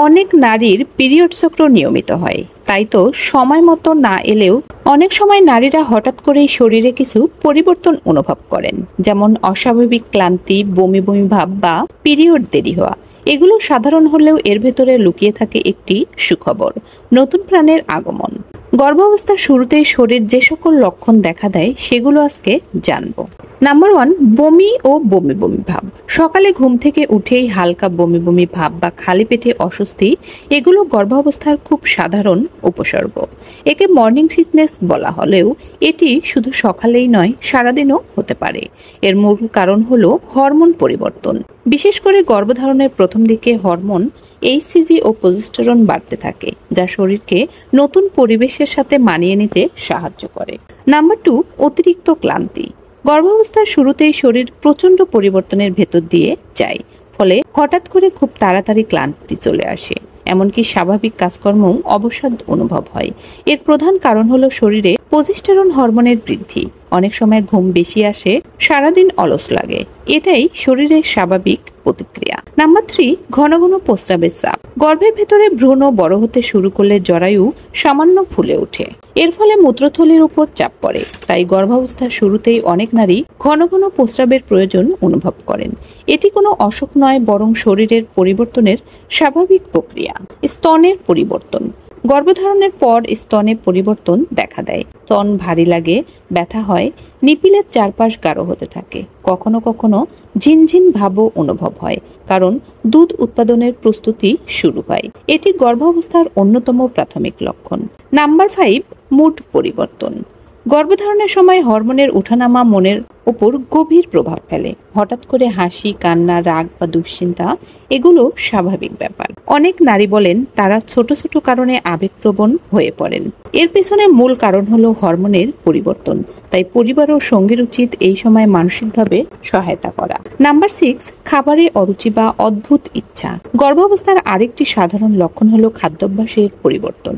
অনেক নারীর পিরিয়ড চক্র নিয়মিত হয়, তাই তো সময় মতো না এলেও অনেক সময় নারীরা হঠাৎ করেই শরীরে কিছু পরিবর্তন অনুভব করেন, যেমন অস্বাভাবিক ক্লান্তি, বমি বমি ভাব বা পিরিয়ড দেরি হওয়া। এগুলো সাধারণ হলেও এর ভেতরে লুকিয়ে থাকে একটি সুখবর, নতুন প্রাণের আগমন। গর্ভাবস্থার শুরুতেই শরীর যে সকল লক্ষণ দেখা দেয় সেগুলো আজকে জানবো। নাম্বার 1, বমি ও বমি বমি ভাব। সকালে ঘুম থেকে উঠেই হালকা বমি বমি ভাব বা খালি পেটে অস্বস্তি, এগুলো গর্ভাবস্থার খুব সাধারণ উপসর্গ। একে মর্নিং সিকনেস বলা হলেও এটি শুধু সকালেই নয়, সারাদিনও হতে পারে। এর মূল কারণ হলো হরমোন পরিবর্তন। বিশেষ করে গর্ভধারণের প্রথম দিকে হরমোন এইচসিজি ও প্রোজেস্টেরন বাড়তে থাকে, যা শরীরকে নতুন পরিবেশের সাথে মানিয়ে নিতে সাহায্য করে। নাম্বার 2, অতিরিক্ত ক্লান্তি। গর্ভাবস্থার শুরুতেই শরীর প্রচন্ড পরিবর্তনের ভেতর দিয়ে যায়, ফলে হঠাৎ করে খুব তাড়াতাড়ি ক্লান্তি চলে আসে, এমনকি স্বাভাবিক কাজকর্ম অবসাদ অনুভব হয়। এর প্রধান কারণ হলো শরীরে প্রোজেস্টেরন হরমোনের বৃদ্ধি। অনেক সময় ঘুম বেশি আসে, সারাদিন অলস লাগে, এটাই শরীরের স্বাভাবিক প্রতিক্রিয়া। নাম্বার 3, ঘন ঘন প্রস্রাবের চাপ। গর্ভের ভেতরে ভ্রূণ বড় হতে শুরু করলে জরায়ু সামান্য ফুলে ওঠে, এর ফলে মূত্রথলির উপর চাপ পড়ে। তাই গর্ভাবস্থার শুরুতেই অনেক নারী ঘন ঘন প্রস্রাবের প্রয়োজন অনুভব করেন। এটি কোনো অসুখ নয়, বরং শরীরের পরিবর্তনের স্বাভাবিক প্রক্রিয়া। স্তনের পরিবর্তন। গর্ভধারণের পর স্তনে পরিবর্তন দেখা দেয়। স্তন ভারী লাগে, ব্যথা হয়, নিপিলের চারপাশ গাঢ় হতে থাকে, কখনো কখনো ঝিনঝিন ভাবও অনুভব হয়, কারণ দুধ উৎপাদনের প্রস্তুতি শুরু হয়। এটি গর্ভাবস্থার অন্যতম প্রাথমিক লক্ষণ। নাম্বার 5, মুড পরিবর্তন। গর্ভধারণের সময় হরমোনের ওঠানামা মনের উপর গভীর প্রভাব ফেলে। হঠাৎ করে হাসি, কান্না, রাগ বা দুশ্চিন্তা, এগুলো স্বাভাবিক ব্যাপার। অনেক নারী বলেন তারা ছোট ছোট কারণে আবেগপ্রবণ হয়ে পড়েন। এর পেছনে মূল কারণ হলো হরমোনের পরিবর্তন। তাই পরিবার ও সঙ্গীর উচিত এই সময় মানসিকভাবে সহায়তা করা। নাম্বার 6, খাবারে অরুচি বা অদ্ভুত ইচ্ছা। গর্ভাবস্থার আরেকটি সাধারণ লক্ষণ হলো খাদ্যাভ্যাসের পরিবর্তন।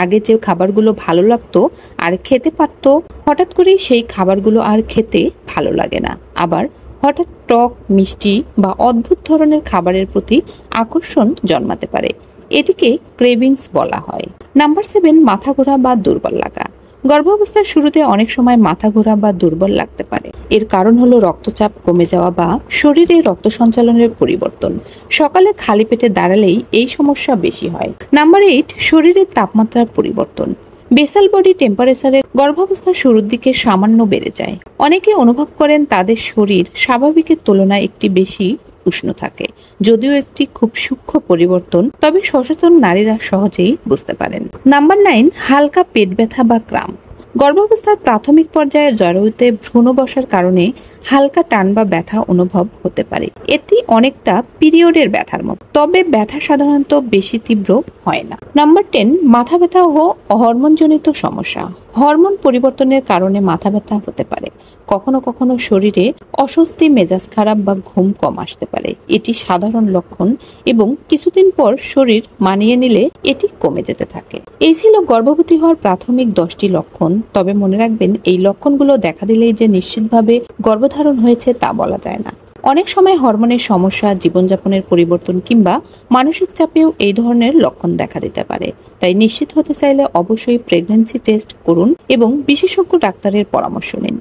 আগে যে খাবারগুলো ভালো লাগতো আর খেতে পারতো, হঠাৎ করেই সেই খাবারগুলো আর খেতে ভালো লাগে না। আবার হঠাৎ টক, মিষ্টি বা অদ্ভুত ধরনের খাবারের প্রতি আকর্ষণ জন্মাতে পারে। এটিকে ক্রেভিংস বলা হয়। নাম্বার 7, মাথা ঘোরা বা দুর্বল লাগা। গর্ভাবস্থার শুরুতে অনেক সময় মাথা ঘোরা বা দুর্বল লাগতে পারে। এর কারণ হলো রক্তচাপ কমে যাওয়া বা শরীরে রক্ত সঞ্চালনের পরিবর্তন। সকালে খালি পেটে দাঁড়ালেই এই সমস্যা বেশি হয়। নাম্বার 8, শরীরের তাপমাত্রার পরিবর্তন। বেসাল বডি টেম্পারেচারের গর্ভাবস্থার শুরুর দিকে সামান্য বেড়ে যায়। অনেকে অনুভব করেন তাদের শরীর স্বাভাবিকের তুলনায় একটি বেশি উষ্ণ থাকে। যদিও একটি খুব সূক্ষ্ম পরিবর্তন, তবে সচেতন নারীরা সহজেই বুঝতে পারেন। নাম্বার 9, হালকা পেট ব্যথা বা ক্রাম্প। গর্ভাবস্থার প্রাথমিক পর্যায়ে জরায়ুতে ভ্রূণ বসার কারণে হালকা টান বা ব্যথা অনুভব হতে পারে। এটি অনেকটা পিরিয়ডের ব্যথার মতো, তবে ব্যথা সাধারণত বেশি তীব্র হয় না। নাম্বার 10, মাথা ব্যথা ও হরমোনজনিত সমস্যা। হরমোন পরিবর্তনের কারণে মাথা ব্যথা হতে পারে। কখনো কখনো শরীরে অস্বস্তি, মেজাজ খারাপ বা ঘুম কম আসতে পারে। এটি সাধারণ লক্ষণ এবং কিছুদিন পর শরীর মানিয়ে নিলে এটি কমে যেতে থাকে। এই ছিল গর্ভবতী হওয়ার প্রাথমিক 10টি লক্ষণ। তবে মনে রাখবেন, এই লক্ষণগুলো দেখা দিলেই যে নিশ্চিতভাবে গর্ভধারণ হয়েছে তা বলা যায় না। অনেক সময় হরমোনের সমস্যা, জীবনযাপনের পরিবর্তন কিংবা মানসিক চাপেও এই ধরনের লক্ষণ দেখা দিতে পারে। তাই নিশ্চিত হতে চাইলে অবশ্যই প্রেগন্যান্সি টেস্ট করুন এবং বিশেষজ্ঞ ডাক্তারের পরামর্শ নিন।